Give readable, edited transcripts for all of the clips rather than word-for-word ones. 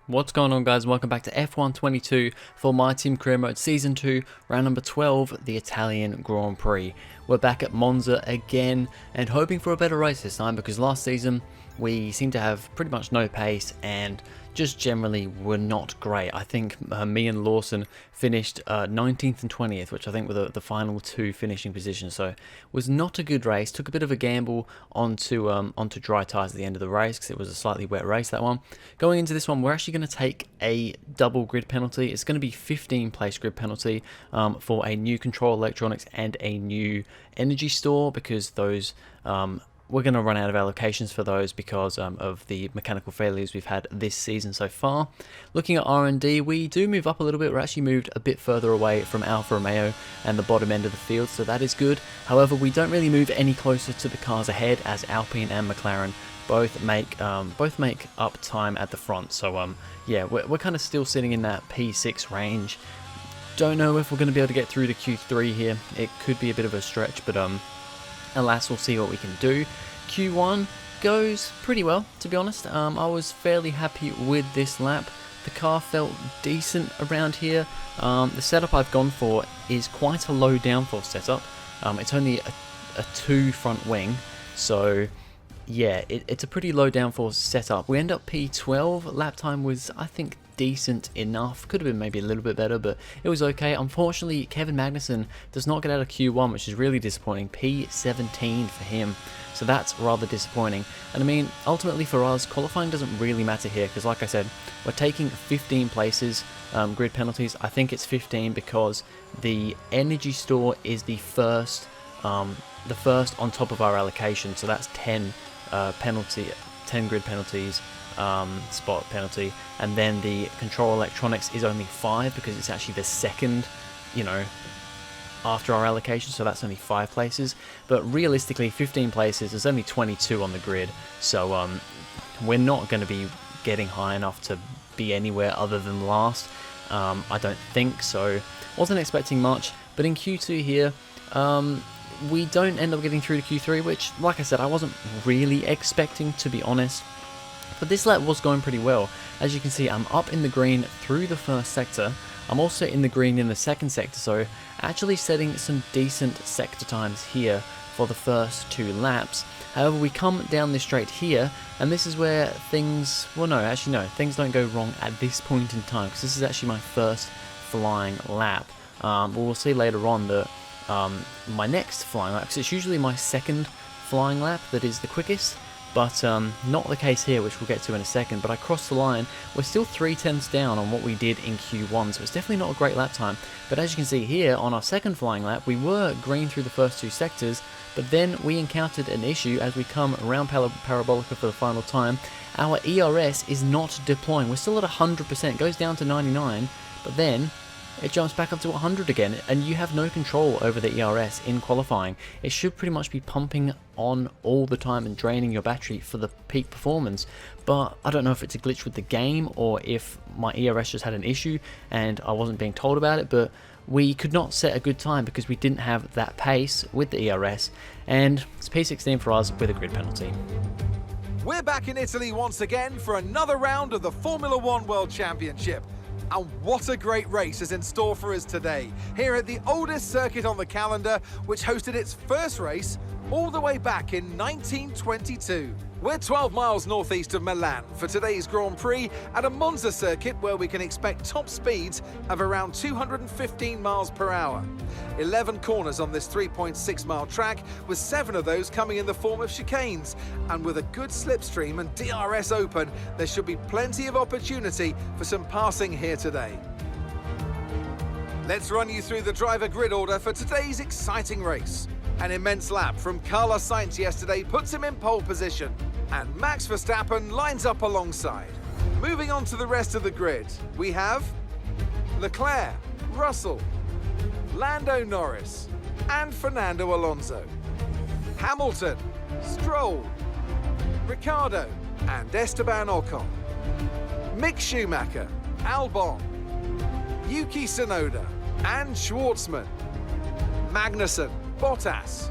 What's going on, guys? Welcome back to F1 22 for My Team Career Mode Season 2, round number 12, the Italian Grand Prix. We're back at Monza again and hoping for a better race this time because last season we seemed to have pretty much no pace and just generally were not great. I think me and Lawson finished 19th and 20th, which I think were the final two finishing positions. So it was not a good race. Took a bit of a gamble onto dry tyres at the end of the race because it was a slightly wet race, that one. Going into this one, we're actually going to take a double grid penalty. It's going to be 15 place grid penalty for a new control electronics and a new energy store because those we're going to run out of allocations for those because of the mechanical failures we've had this season so far. Looking at R&D, we do move up a little bit. We're actually moved a bit further away from Alfa Romeo and the bottom end of the field, so that is good. However, we don't really move any closer to the cars ahead as Alpine and McLaren both make up time at the front. So yeah, we're kind of still sitting in that P6 range. Don't know if we're going to be able to get through to Q3 here. It could be a bit of a stretch, but alas, we'll see what we can do. Q1 goes pretty well, to be honest. I was fairly happy with this lap. The car felt decent around here. The setup I've gone for is quite a low downforce setup. It's only a 2 front wing, so yeah, it's a pretty low downforce setup. We end up P12. Lap time was, I think, decent enough. Could have been maybe a little bit better, but it was okay. Unfortunately, Kevin Magnussen does not get out of Q1, which is really disappointing. P17 for him, so that's rather disappointing. And I mean, ultimately for us, qualifying doesn't really matter here because, like I said, we're taking 15 places grid penalties. I think it's 15 because the energy store is the first on top of our allocation, so that's 10 grid penalties. Spot penalty, and then the control electronics is only 5 because it's actually the second, after our allocation, so that's only 5 places. But realistically, 15 places, there's only 22 on the grid, so we're not going to be getting high enough to be anywhere other than last. I don't think so. Wasn't expecting much, but in Q2 here, we don't end up getting through to Q3, which, like I said, I wasn't really expecting, to be honest. But this lap was going pretty well. As you can see, I'm up in the green through the first sector. I'm also in the green in the second sector, so actually setting some decent sector times here for the first 2 laps. However, we come down this straight here, and this is where things, things don't go wrong at this point in time, because this is actually my first flying lap. But we'll see later on that my next flying lap, because it's usually my second flying lap that is the quickest, but not the case here, which we'll get to in a second. But I crossed the line. We're still 3/10 down on what we did in Q1, so it's definitely not a great lap time. But as you can see here, on our second flying lap, we were green through the first 2 sectors, but then we encountered an issue as we come around Parabolica for the final time. Our ERS is not deploying. We're still at 100%, goes down to 99, but then it jumps back up to 100 again, and you have no control over the ERS in qualifying. It should pretty much be pumping on all the time and draining your battery for the peak performance, but I don't know if it's a glitch with the game or if my ERS just had an issue and I wasn't being told about it, but we could not set a good time because we didn't have that pace with the ERS, and it's P16 for us with a grid penalty. We're back in Italy once again for another round of the Formula One World Championship. And what a great race is in store for us today, here at the oldest circuit on the calendar, which hosted its first race all the way back in 1922. We're 12 miles northeast of Milan for today's Grand Prix at a Monza circuit where we can expect top speeds of around 215 miles per hour. 11 corners on this 3.6 mile track, with 7 of those coming in the form of chicanes. And with a good slipstream and DRS open, there should be plenty of opportunity for some passing here today. Let's run you through the driver grid order for today's exciting race. An immense lap from Carlos Sainz yesterday puts him in pole position, and Max Verstappen lines up alongside. Moving on to the rest of the grid, we have Leclerc, Russell, Lando Norris, and Fernando Alonso. Hamilton, Stroll, Ricciardo, and Esteban Ocon. Mick Schumacher, Albon, Yuki Tsunoda, and Schwartzman. Magnussen, Bottas,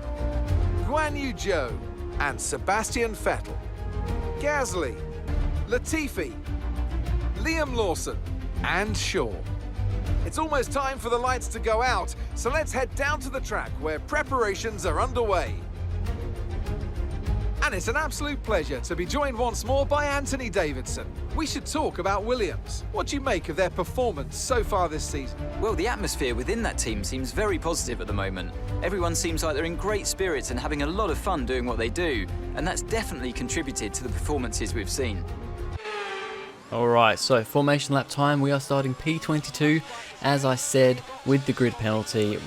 Guan Yu Zhou, and Sebastian Vettel. Gasly, Latifi, Liam Lawson and Shaw. It's almost time for the lights to go out, so let's head down to the track where preparations are underway. And it's an absolute pleasure to be joined once more by Anthony Davidson. We should talk about Williams. What do you make of their performance so far this season? Well, the atmosphere within that team seems very positive at the moment. Everyone seems like they're in great spirits and having a lot of fun doing what they do, and that's definitely contributed to the performances we've seen. Alright, so formation lap time, we are starting P22, as I said, with the grid penalty.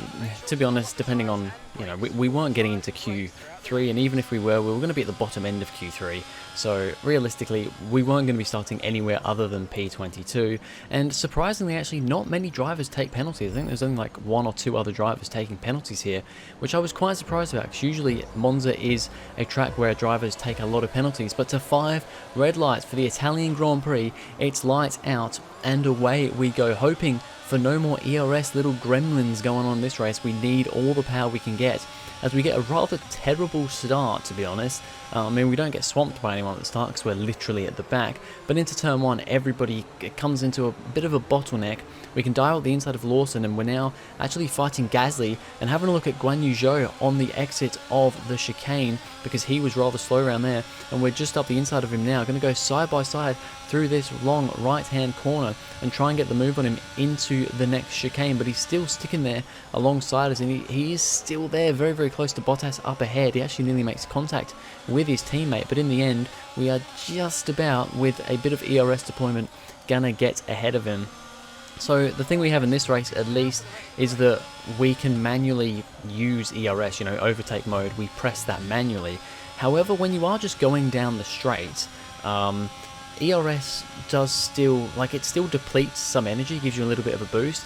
To be honest, depending on, we weren't getting into Q3, and even if we were going to be at the bottom end of Q3, so realistically, we weren't going to be starting anywhere other than P22, and surprisingly, actually, not many drivers take penalties. I think there's only like 1 or 2 other drivers taking penalties here, which I was quite surprised about, because usually Monza is a track where drivers take a lot of penalties, but to 5 red lights for the Italian Grand Prix, it's lights out, and away we go, hoping for no more ERS little gremlins going on in this race. We need all the power we can get, as we get a rather terrible start, to be honest. I mean, we don't get swamped by anyone at the start because we're literally at the back, but into turn 1, everybody comes into a bit of a bottleneck. We can dial the inside of Lawson, and we're now actually fighting Gasly and having a look at Guan Yu Zhou on the exit of the chicane, because he was rather slow around there, and we're just up the inside of him now, going to go side by side through this long right hand corner and try and get the move on him into the next chicane, but he's still sticking there alongside us, and he is still there, very, very close to Bottas up ahead. He actually nearly makes contact with his teammate, but in the end, we are just about, with a bit of ERS deployment, gonna get ahead of him. So the thing we have in this race, at least, is that we can manually use ERS, overtake mode. We press that manually. However, when you are just going down the straight, ERS does still, it still depletes some energy, gives you a little bit of a boost.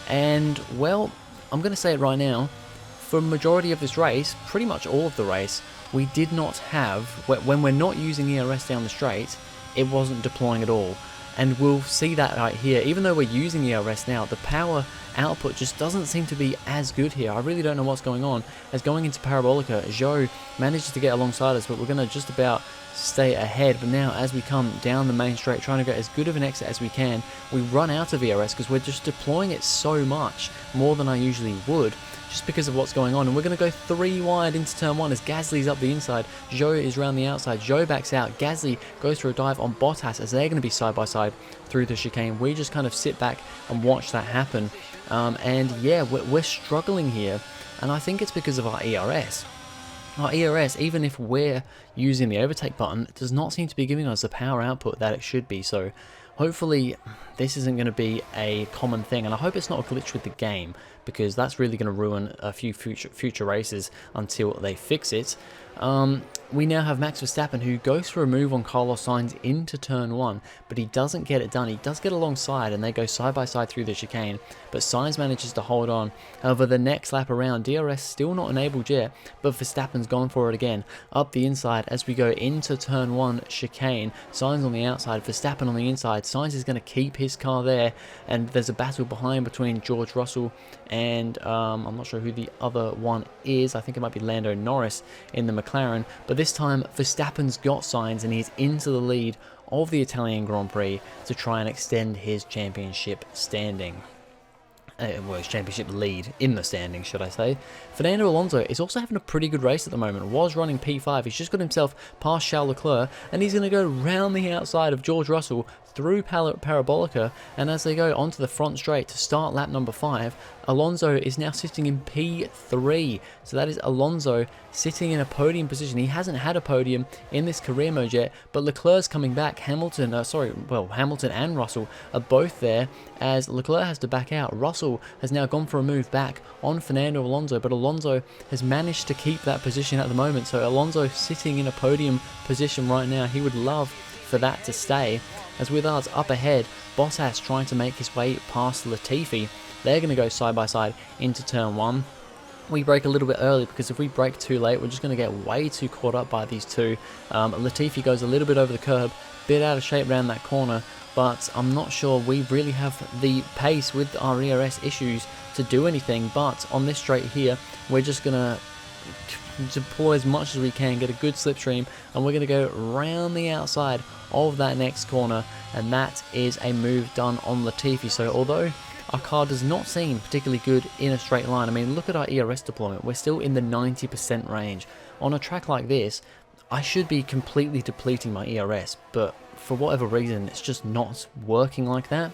And, well, I'm going to say it right now, for a majority of this race, pretty much all of the race, we did not have, when we're not using ERS down the straight, it wasn't deploying at all. And we'll see that right here. Even though we're using ERS now, the power output just doesn't seem to be as good here. I really don't know what's going on. As going into Parabolica, Zhou manages to get alongside us, but we're going to just about stay ahead. But now, as we come down the main straight, trying to get as good of an exit as we can, we run out of ERS because we're just deploying it so much, more than I usually would, just because of what's going on. And we're going to go 3 wide into turn 1 as Gasly's up the inside, Zhou is around the outside, Zhou backs out, Gasly goes for a dive on Bottas as they're going to be side by side through the chicane. We just kind of sit back and watch that happen, and yeah, we're struggling here, and I think it's because of our ERS. Our ERS, even if we're using the overtake button, does not seem to be giving us the power output that it should be. So hopefully this isn't going to be a common thing, and I hope it's not a glitch with the game, because that's really going to ruin a few future races until they fix it. We now have Max Verstappen, who goes for a move on Carlos Sainz into turn 1, but he doesn't get it done. He does get alongside, and they go side by side through the chicane, but Sainz manages to hold on. However, the next lap around, DRS still not enabled yet, but Verstappen's gone for it again, up the inside as we go into turn 1 chicane. Sainz on the outside, Verstappen on the inside. Sainz is going to keep his car there, and there's a battle behind between George Russell and I'm not sure who the other one is. I think it might be Lando Norris in the McLaren, but this time Verstappen's got Sainz, and he's into the lead of the Italian Grand Prix to try and extend his championship standing. Well, his championship lead in the standings, should I say. Fernando Alonso is also having a pretty good race at the moment. Was running P5. He's just got himself past Charles Leclerc, and he's going to go round the outside of George Russell through Parabolica, and as they go onto the front straight to start lap number 5, Alonso is now sitting in P3. So that is Alonso sitting in a podium position. He hasn't had a podium in this career mode yet, but Leclerc's coming back. Hamilton and Russell are both there, as Leclerc has to back out. Russell has now gone for a move back on Fernando Alonso, but Alonso has managed to keep that position at the moment. So Alonso sitting in a podium position right now. He would love for that to stay. As with us up ahead, Bottas trying to make his way past Latifi. They're going to go side by side into turn 1. We brake a little bit early, because if we brake too late, we're just going to get way too caught up by these two. Latifi goes a little bit over the curb, bit out of shape around that corner, but I'm not sure we really have the pace with our ERS issues to do anything. But on this straight here, we're just going to deploy as much as we can, get a good slipstream, and we're going to go round the outside of that next corner, and that is a move done on Latifi. So although our car does not seem particularly good in a straight line, I mean, look at our ERS deployment, we're still in the 90% range. On a track like this, I should be completely depleting my ERS, but for whatever reason, it's just not working like that.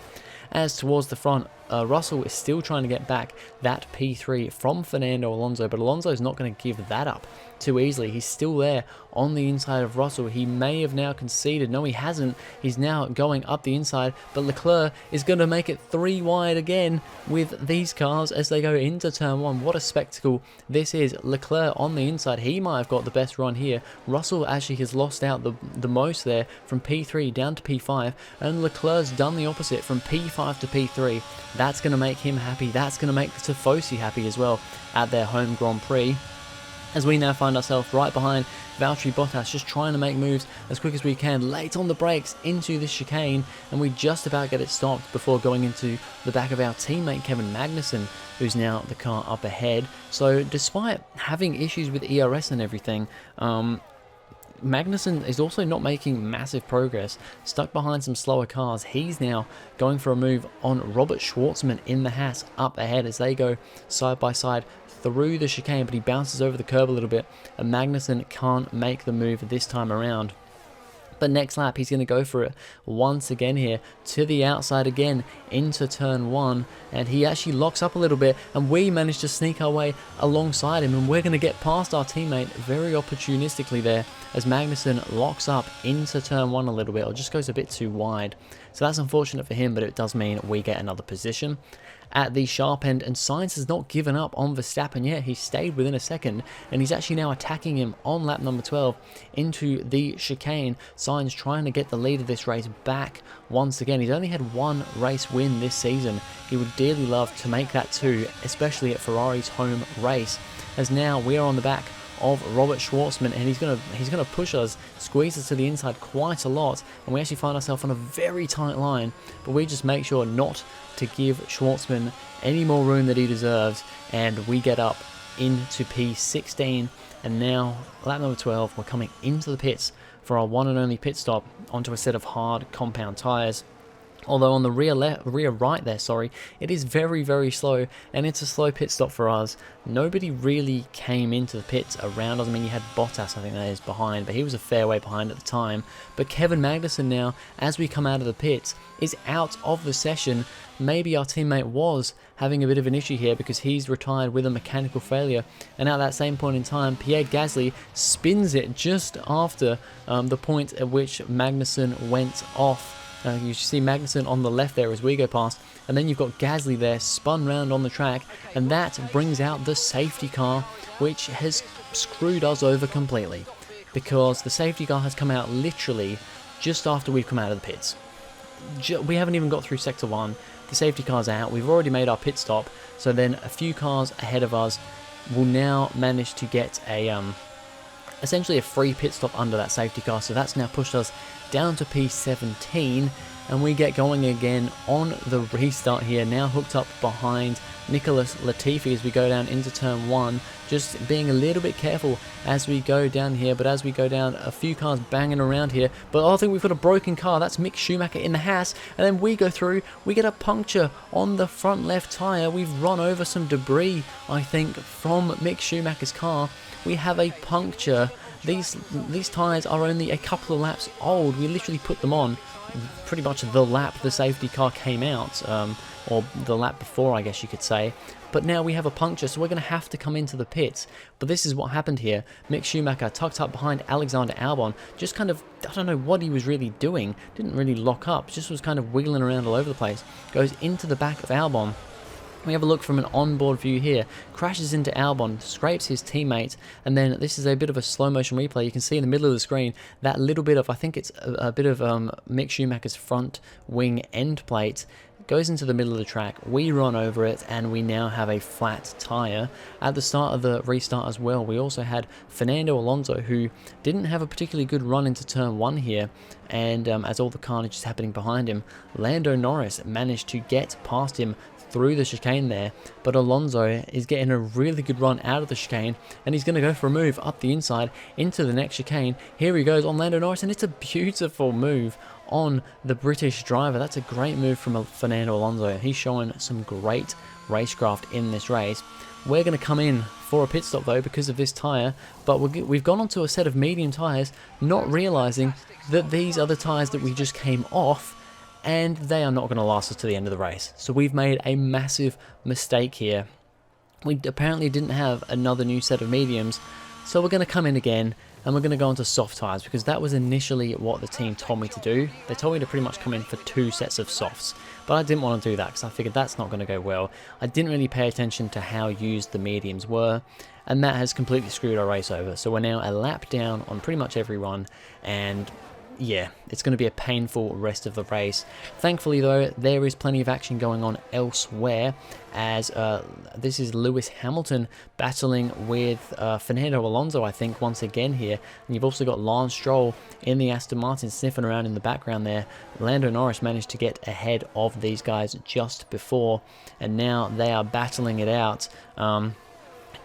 As towards the front, Russell is still trying to get back that P3 from Fernando Alonso, but Alonso is not going to give that up too easily. He's still there on the inside of Russell. He may have now conceded. No, he hasn't. He's now going up the inside, but Leclerc is going to make it 3 wide again with these cars as they go into turn 1. What a spectacle this is. Leclerc on the inside. He might have got the best run here. Russell actually has lost out the most there from P3 down to P5, and Leclerc's done the opposite from P5 to P3. That's going to make him happy. That's going to make Tifosi happy as well at their home Grand Prix, as we now find ourselves right behind Valtteri Bottas, just trying to make moves as quick as we can, late on the brakes into this chicane, and we just about get it stopped before going into the back of our teammate Kevin Magnussen, who's now the car up ahead. So despite having issues with ERS and everything, Magnussen is also not making massive progress, stuck behind some slower cars. He's now going for a move on Robert Schwartzman in the Haas up ahead as they go side by side through the chicane, but he bounces over the curb a little bit, and Magnussen can't make the move this time around. But next lap, he's going to go for it once again here to the outside again into turn 1. And he actually locks up a little bit, and we manage to sneak our way alongside him. And we're going to get past our teammate very opportunistically there as Magnussen locks up into turn 1 a little bit, or just goes a bit too wide. So that's unfortunate for him, but it does mean we get another position at the sharp end, and Sainz has not given up on Verstappen yet. He stayed within a second, and he's actually now attacking him on lap number 12 into the chicane. Sainz trying to get the lead of this race back once again. He's only had 1 race win this season. He would dearly love to make that 2, especially at Ferrari's home race, as now we are on the back of Robert Schwartzman, and he's gonna push us, squeeze us to the inside quite a lot, and we actually find ourselves on a very tight line, but we just make sure not to give Schwartzman any more room that he deserves, and we get up into P16, and now lap number 12, we're coming into the pits for our one and only pit stop onto a set of hard compound tyres. Although on the rear right there, it is very, very slow, and it's a slow pit stop for us. Nobody really came into the pits around us. I mean, you had Bottas, I think that is, behind, but he was a fair way behind at the time. But Kevin Magnussen now, as we come out of the pits, is out of the session. Maybe our teammate was having a bit of an issue here because he's retired with a mechanical failure. And at that same point in time, Pierre Gasly spins it just after the point at which Magnussen went off. You see Magnussen on the left there as we go past, and then you've got Gasly there spun round on the track, and that brings out the safety car, which has screwed us over completely, because the safety car has come out literally just after we've come out of the pits. We haven't even got through sector 1, the safety car's out, we've already made our pit stop, so then a few cars ahead of us will now manage to get a essentially a free pit stop under that safety car, so that's now pushed us down to P17, and we get going again on the restart here, now hooked up behind Nicholas Latifi as we go down into turn 1, just being a little bit careful as we go down here. But as we go down, a few cars banging around here, but I think we've got a broken car. That's Mick Schumacher in the Haas, and then we go through, we get a puncture on the front left tyre. We've run over some debris, I think, from Mick Schumacher's car. We have a puncture. These tyres are only a couple of laps old. We literally put them on pretty much the lap the safety car came out, or the lap before, I guess you could say. But now we have a puncture, so we're going to have to come into the pits. But this is what happened here. Mick Schumacher tucked up behind Alexander Albon, just kind of, I don't know what he was really doing, didn't really lock up, just was kind of wiggling around all over the place. Goes into the back of Albon. We have a look from an onboard view here, crashes into Albon, scrapes his teammate, and then this is a bit of a slow motion replay. You can see in the middle of the screen that little bit of, I think it's a bit of Mick Schumacher's front wing end plate goes into the middle of the track. We run over it, and we now have a flat tyre. At the start of the restart as well, we also had Fernando Alonso, who didn't have a particularly good run into turn 1 here, and as all the carnage is happening behind him, Lando Norris managed to get past him through the chicane there, but Alonso is getting a really good run out of the chicane, and he's going to go for a move up the inside into the next chicane. Here he goes on Lando Norris, and it's a beautiful move on the British driver. That's a great move from Fernando Alonso. He's showing some great racecraft in this race. We're going to come in for a pit stop though because of this tyre, but we've gone onto a set of medium tyres, not realising that these are the tyres that we just came off, and they are not going to last us to the end of the race. So we've made a massive mistake here. We apparently didn't have another new set of mediums, so we're going to come in again, and we're going to go onto soft tyres, because that was initially what the team told me to do. They told me to pretty much come in for 2 sets of softs, but I didn't want to do that because I figured that's not going to go well. I didn't really pay attention to how used the mediums were, and that has completely screwed our race over. So we're now a lap down on pretty much everyone, and yeah, it's going to be a painful rest of the race. Thankfully though, there is plenty of action going on elsewhere, as this is Lewis Hamilton battling with Fernando Alonso, I think, once again here. And you've also got Lance Stroll in the Aston Martin sniffing around in the background there. Lando Norris managed to get ahead of these guys just before, and now they are battling it out.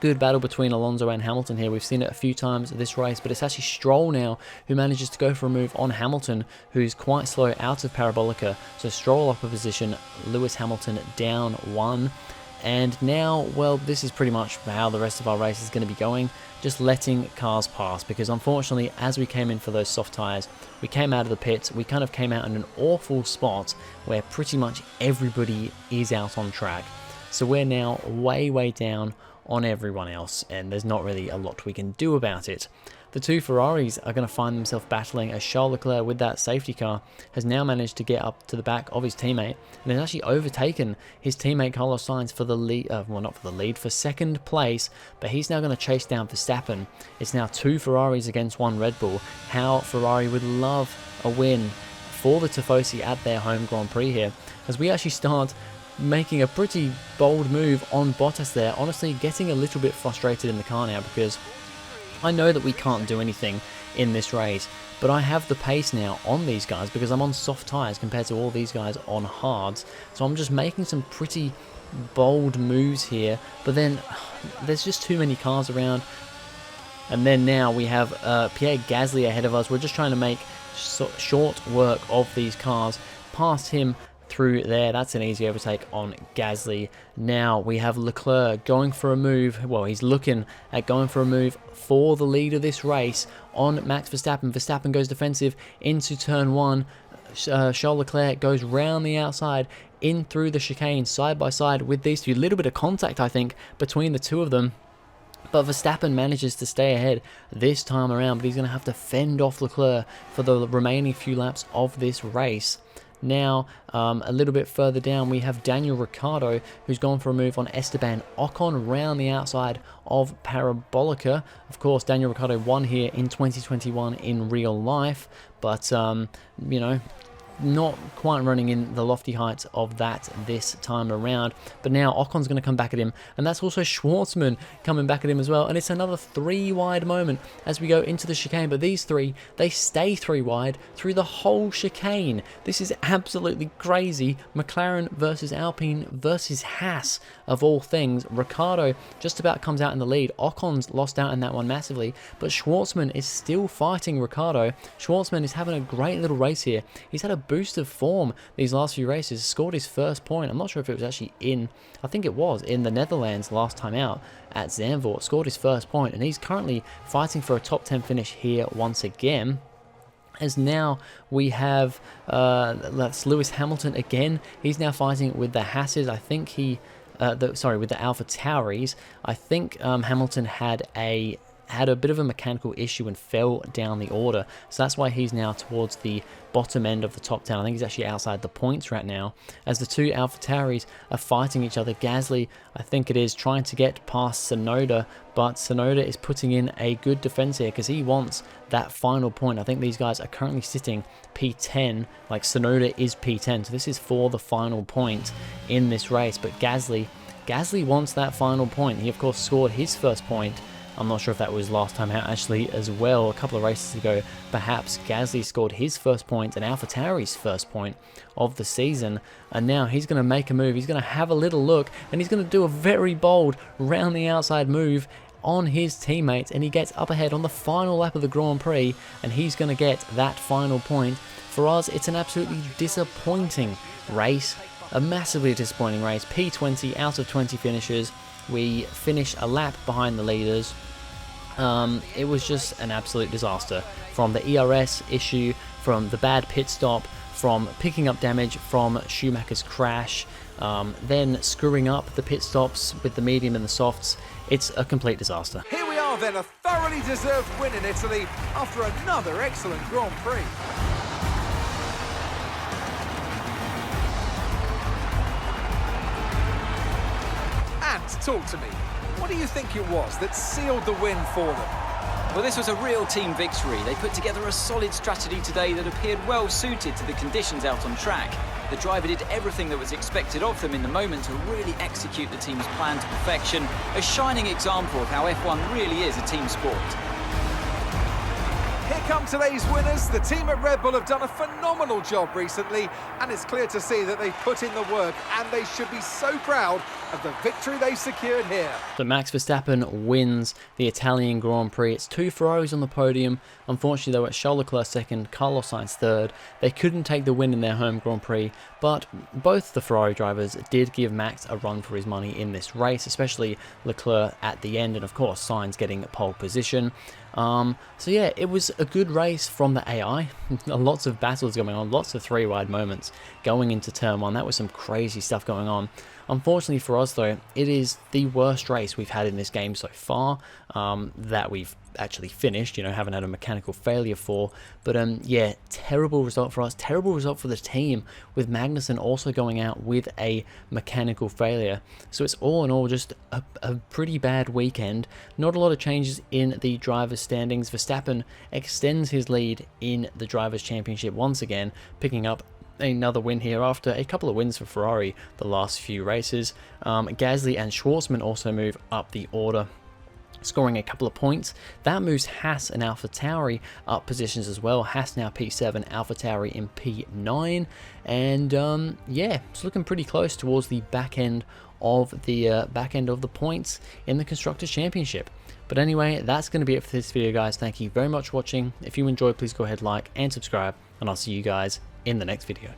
Good battle between Alonso and Hamilton here. We've seen it a few times this race, but it's actually Stroll now who manages to go for a move on Hamilton, who's quite slow out of Parabolica. So Stroll up a position, Lewis Hamilton down 1. And now, well, this is pretty much how the rest of our race is going to be going, just letting cars pass, because unfortunately, as we came in for those soft tyres, we came out of the pits, we kind of came out in an awful spot where pretty much everybody is out on track. So we're now way down on everyone else, and there's not really a lot we can do about it. The 2 Ferraris are going to find themselves battling, as Charles Leclerc with that safety car has now managed to get up to the back of his teammate, and has actually overtaken his teammate Carlos Sainz for the lead, well, not for the lead, for 2nd place, but he's now going to chase down Verstappen. It's now 2 Ferraris against 1 Red Bull. How Ferrari would love a win for the Tifosi at their home Grand Prix here, as we actually start making a pretty bold move on Bottas there. Honestly, getting a little bit frustrated in the car now, because I know that we can't do anything in this race, but I have the pace now on these guys because I'm on soft tyres compared to all these guys on hards. So I'm just making some pretty bold moves here, but then there's just too many cars around. And then now we have Pierre Gasly ahead of us. We're just trying to make short work of these cars. Past him through there, that's an easy overtake on Gasly. Now we have Leclerc going for a move, well, he's looking at going for a move for the lead of this race on Max Verstappen. Verstappen goes defensive into turn 1. Charles Leclerc goes round the outside in through the chicane side by side with these two. A little bit of contact, I think, between the two of them, but Verstappen manages to stay ahead this time around, but he's going to have to fend off Leclerc for the remaining few laps of this race. Now, a little bit further down, we have Daniel Ricciardo, who's gone for a move on Esteban Ocon round the outside of Parabolica. Of course, Daniel Ricciardo won here in 2021 in real life, but, you know, not quite running in the lofty heights of that this time around. But now Ocon's going to come back at him, and that's also Schwartzman coming back at him as well, and it's another 3 wide moment as we go into the chicane. But these 3, they stay 3 wide through the whole chicane. This is absolutely crazy. McLaren versus Alpine versus Haas, of all things. Ricciardo just about comes out in the lead. Ocon's lost out in that one massively, but Schwartzman is still fighting Ricciardo. Schwartzman is having a great little race here. He's had a boost of form these last few races, scored his first point. I'm not sure if it was actually in, I think it was in the Netherlands last time out at Zandvoort, scored his first point, and he's currently fighting for a top 10 finish here once again. As now we have that's Lewis Hamilton again. He's now fighting with the Hasses. I think he with the Alpha Tauris. I think Hamilton had a bit of a mechanical issue and fell down the order, so that's why he's now towards the bottom end of the top 10. I think he's actually outside the points right now, as the 2 Alpha Tauris are fighting each other. Gasly, I think it is, trying to get past Tsunoda, but Tsunoda is putting in a good defense here because he wants that final point. I think these guys are currently sitting P10, like Tsunoda is P10, so this is for the final point in this race. But Gasly wants that final point. He of course scored his first point I'm not sure if that was last time out actually as well. A couple of races ago, perhaps Gasly scored his first point and AlphaTauri's first point of the season. And now he's going to make a move. He's going to have a little look, and he's going to do a very bold round the outside move on his teammates, and he gets up ahead on the final lap of the Grand Prix, and he's going to get that final point. For us, it's an absolutely disappointing race, a massively disappointing race. P20 out of 20 finishes. We finish a lap behind the leaders. It was just an absolute disaster. From the ERS issue, from the bad pit stop, from picking up damage from Schumacher's crash, then screwing up the pit stops with the medium and the softs. It's a complete disaster. Here we are then, a thoroughly deserved win in Italy after another excellent Grand Prix. And talk to me, what do you think it was that sealed the win for them? Well, this was a real team victory. They put together a solid strategy today that appeared well suited to the conditions out on track. The driver did everything that was expected of them in the moment to really execute the team's plan to perfection, a shining example of how F1 really is a team sport. Here come today's winners. The team at Red Bull have done a phenomenal job recently, and it's clear to see that they've put in the work, and they should be so proud of the victory they secured here. So Max Verstappen wins the Italian Grand Prix. It's 2 Ferraris on the podium. Unfortunately, though, it's Charles Leclerc second, Carlos Sainz third. They couldn't take the win in their home Grand Prix, but both the Ferrari drivers did give Max a run for his money in this race, especially Leclerc at the end, and of course Sainz getting pole position. So yeah, it was a good race from the AI. Lots of battles going on, lots of 3-wide moments going into turn 1. That was some crazy stuff going on. Unfortunately for us though, it is the worst race we've had in this game so far, that we've actually finished, haven't had a mechanical failure for. But yeah, terrible result for us, terrible result for the team, with Magnussen also going out with a mechanical failure. So it's all in all just a pretty bad weekend. Not a lot of changes in the drivers' standings. Verstappen extends his lead in the Drivers' Championship once again, picking up another win here after a couple of wins for Ferrari the last few races. Gasly and Schwartzman also move up the order, scoring a couple of points. That moves Haas and AlphaTauri up positions as well. Haas now P7, AlphaTauri in P9, and yeah, it's looking pretty close towards the back end of the points in the Constructors' Championship. But anyway, that's going to be it for this video, guys. Thank you very much for watching. If you enjoyed, please go ahead, like and subscribe, and I'll see you guys in the next video.